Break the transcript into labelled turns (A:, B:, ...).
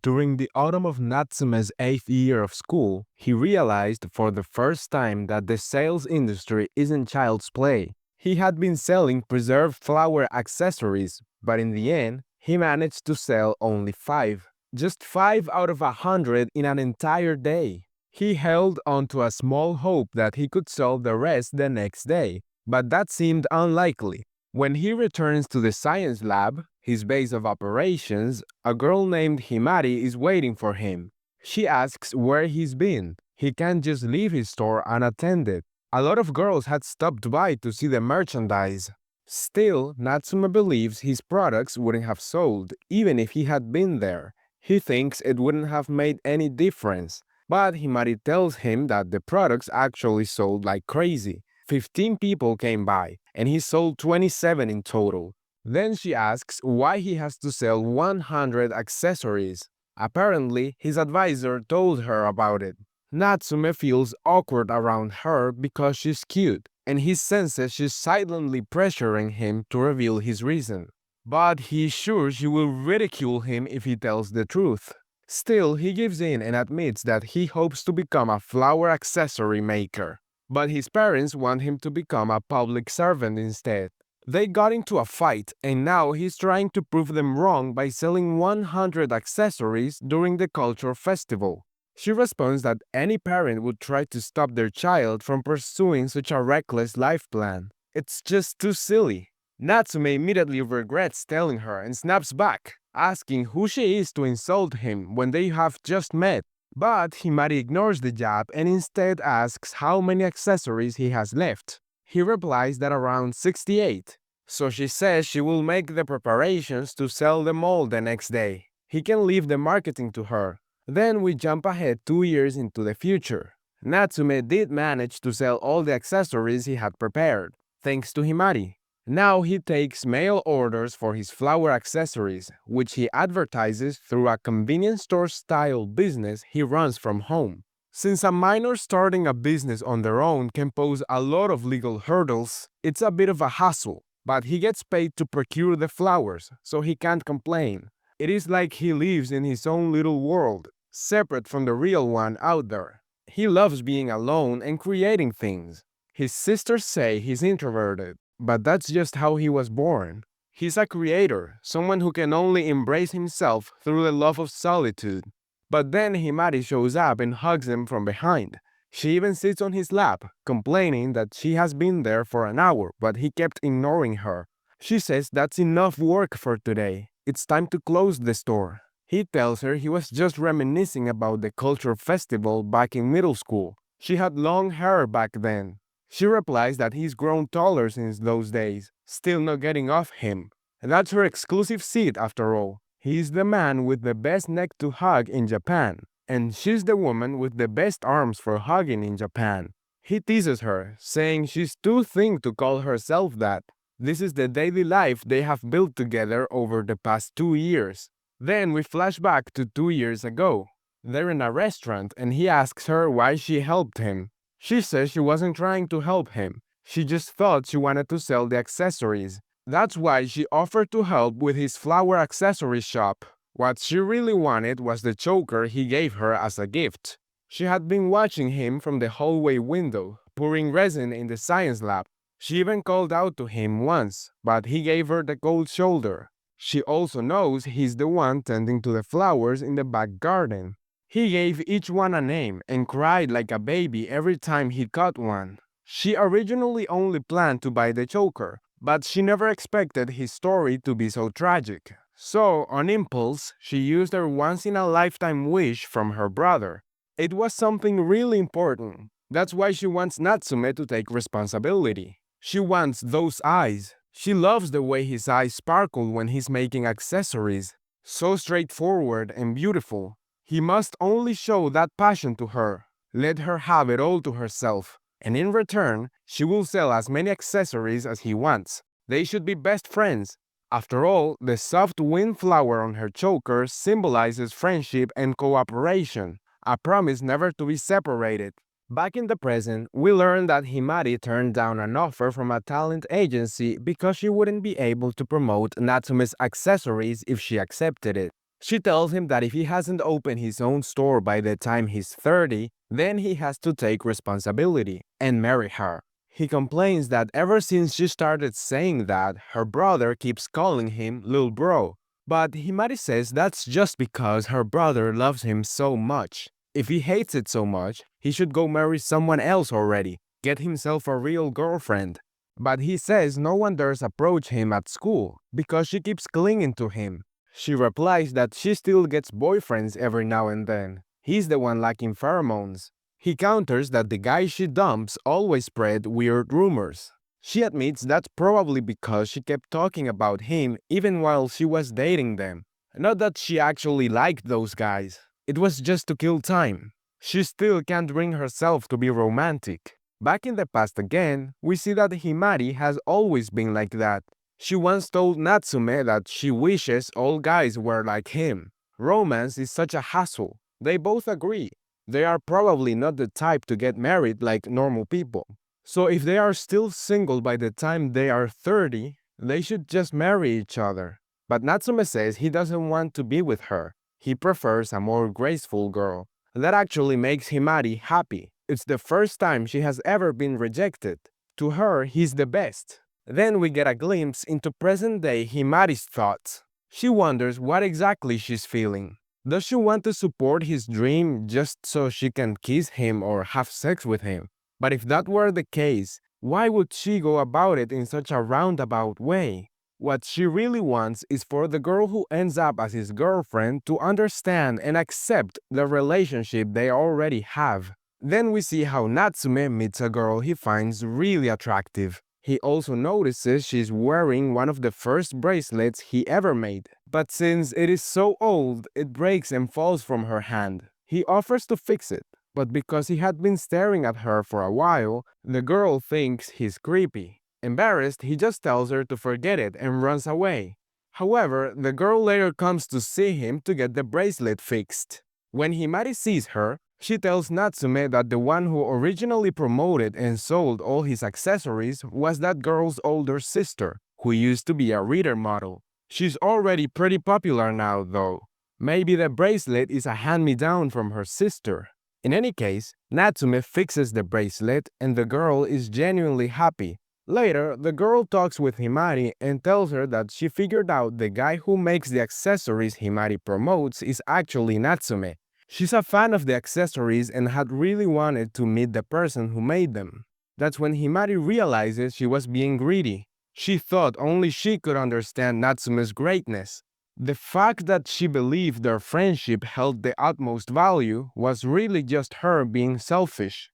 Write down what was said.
A: During the autumn of Natsume's 8th year of school, he realized for the first time that the sales industry isn't child's play. He had been selling preserved flower accessories, but in the end, he managed to sell only 5. Just 5 out of 100 in an entire day. He held onto a small hope that he could sell the rest the next day, but that seemed unlikely. When he returns to the science lab, his base of operations, a girl named Himari is waiting for him. She asks where he's been. He can't just leave his store unattended. A lot of girls had stopped by to see the merchandise. Still, Natsume believes his products wouldn't have sold, even if he had been there. He thinks it wouldn't have made any difference. But Himari tells him that the products actually sold like crazy. 15 people came by, and he sold 27 in total. Then she asks why he has to sell 100 accessories. Apparently, his advisor told her about it. Natsume feels awkward around her because she's cute, and he senses she's silently pressuring him to reveal his reason. But he's sure she will ridicule him if he tells the truth. Still, he gives in and admits that he hopes to become a flower accessory maker. But his parents want him to become a public servant instead. They got into a fight, and now he's trying to prove them wrong by selling 100 accessories during the culture festival. She responds that any parent would try to stop their child from pursuing such a reckless life plan. It's just too silly. Natsume immediately regrets telling her and snaps back, asking who she is to insult him when they have just met. But Himari ignores the jab and instead asks how many accessories he has left. He replies that around 68. So she says she will make the preparations to sell them all the next day. He can leave the marketing to her. Then we jump ahead 2 years into the future. Natsume did manage to sell all the accessories he had prepared, thanks to Himari. Now he takes mail orders for his flower accessories, which he advertises through a convenience store style business he runs from home. Since a minor starting a business on their own can pose a lot of legal hurdles, it's a bit of a hassle, but he gets paid to procure the flowers, so he can't complain. It is like he lives in his own little world, separate from the real one out there. He loves being alone and creating things. His sisters say he's introverted, but that's just how he was born. He's a creator, someone who can only embrace himself through the love of solitude. But then Himari shows up and hugs him from behind. She even sits on his lap, complaining that she has been there for an hour, but he kept ignoring her. She says that's enough work for today. It's time to close the store. He tells her he was just reminiscing about the culture festival back in middle school. She had long hair back then. She replies that he's grown taller since those days, still not getting off him. That's her exclusive seat after all. He's the man with the best neck to hug in Japan, and she's the woman with the best arms for hugging in Japan. He teases her, saying she's too thin to call herself that. This is the daily life they have built together over the past 2 years. Then we flash back to 2 years ago. They're in a restaurant and he asks her why she helped him. She says she wasn't trying to help him. She just thought she wanted to sell the accessories. That's why she offered to help with his flower accessory shop. What she really wanted was the choker he gave her as a gift. She had been watching him from the hallway window, pouring resin in the science lab. She even called out to him once, but he gave her the cold shoulder. She also knows he's the one tending to the flowers in the back garden. He gave each one a name and cried like a baby every time he caught one. She originally only planned to buy the choker, but she never expected his story to be so tragic. So, on impulse, she used her once-in-a-lifetime wish from her brother. It was something really important. That's why she wants Natsume to take responsibility. She wants those eyes. She loves the way his eyes sparkle when he's making accessories. So straightforward and beautiful. He must only show that passion to her. Let her have it all to herself. And in return, she will sell as many accessories as he wants. They should be best friends. After all, the soft wind flower on her choker symbolizes friendship and cooperation, a promise never to be separated. Back in the present, we learn that Himari turned down an offer from a talent agency because she wouldn't be able to promote Natsume's accessories if she accepted it. She tells him that if he hasn't opened his own store by the time he's 30, then he has to take responsibility and marry her. He complains that ever since she started saying that, her brother keeps calling him Lil Bro. But Himari says that's just because her brother loves him so much. If he hates it so much, he should go marry someone else already, get himself a real girlfriend. But he says no one dares approach him at school because she keeps clinging to him. She replies that she still gets boyfriends every now and then. He's the one lacking pheromones. He counters that the guys she dumps always spread weird rumors. She admits that's probably because she kept talking about him even while she was dating them. Not that she actually liked those guys. It was just to kill time. She still can't bring herself to be romantic. Back in the past again, we see that Himari has always been like that. She once told Natsume that she wishes all guys were like him. Romance is such a hassle. They both agree. They are probably not the type to get married like normal people. So if they are still single by the time they are 30, they should just marry each other. But Natsume says he doesn't want to be with her. He prefers a more graceful girl. That actually makes Himari happy. It's the first time she has ever been rejected. To her, he's the best. Then we get a glimpse into present-day Himari's thoughts. She wonders what exactly she's feeling. Does she want to support his dream just so she can kiss him or have sex with him? But if that were the case, why would she go about it in such a roundabout way? What she really wants is for the girl who ends up as his girlfriend to understand and accept the relationship they already have. Then we see how Natsume meets a girl he finds really attractive. He also notices she's wearing one of the first bracelets he ever made. But since it is so old, it breaks and falls from her hand. He offers to fix it, but because he had been staring at her for a while, the girl thinks he's creepy. Embarrassed, he just tells her to forget it and runs away. However, the girl later comes to see him to get the bracelet fixed. When Himari sees her, she tells Natsume that the one who originally promoted and sold all his accessories was that girl's older sister, who used to be a reader model. She's already pretty popular now, though. Maybe the bracelet is a hand-me-down from her sister. In any case, Natsume fixes the bracelet and the girl is genuinely happy. Later, the girl talks with Himari and tells her that she figured out the guy who makes the accessories Himari promotes is actually Natsume. She's a fan of the accessories and had really wanted to meet the person who made them. That's when Himari realizes she was being greedy. She thought only she could understand Natsume's greatness. The fact that she believed their friendship held the utmost value was really just her being selfish.